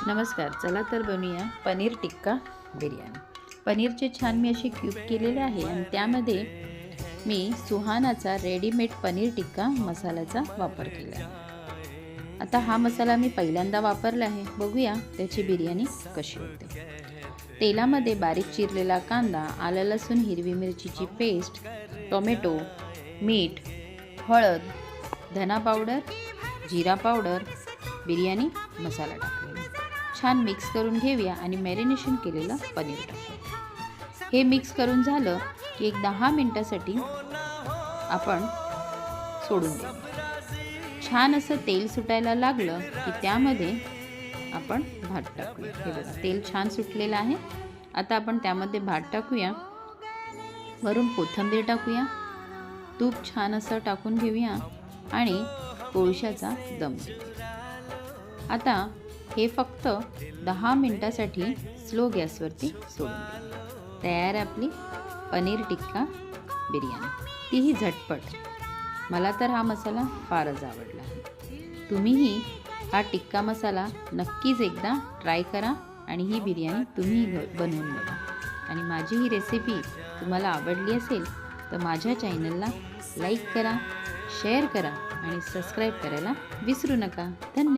नमस्कार, चला तर बनवूया पनीर टिक्का बिर्याणी। पनीरचे छान मी असे क्यूब केलेले आहे आणि त्यामध्ये मी सुहानाचा रेडीमेड पनीर टिक्का मसाल्याचा वापर केला आहे। आता हा मसाला मी पहिल्यांदा वापरला आहे, बघूया त्याची बिर्याणी कशी होते। तेलामध्ये बारीक चिरलेला कांदा, आलं लसूण हिरवी मिरचीची पेस्ट, टोमॅटो, मीठ, हळद, धना पावडर, जिरा पावडर, बिर्याणी मसाला टाकलेला छान मिक्स करून घेऊया आणि मॅरिनेशन केलेलं पनीर टाकूया। हे मिक्स करून झालं की एक 10 मिनिटासाठी आपण सोडून देऊ। छान असं तेल सुटायला लागलं की त्यामध्ये आपण भात टाकूया। हे बघा तेल छान सुटलेलं आहे। आता आपण त्यामध्ये भात टाकूया, वरून कोथिंबीर टाकूया, तूप छान असं टाकून घेऊया आणि कोळशाचा दम देऊया। आता हे फक्त 10 मिनिटासाठी स्लो गॅसवरती सोडून देऊ। तयार आपली पनीर टिक्का बिर्याणी, तीही झटपट। मला तर हा मसाला फारच आवडला आहे। तुम्हीही हा टिक्का मसाला नक्कीच एकदा ट्राय करा आणि ही बिर्याणी तुम्ही बनवून बघा। आणि माझी ही रेसिपी तुम्हाला आवडली असेल तर माझ्या चॅनलला लाईक करा, शेअर करा आणि सबस्क्राईब करायला विसरू नका। धन्यवाद।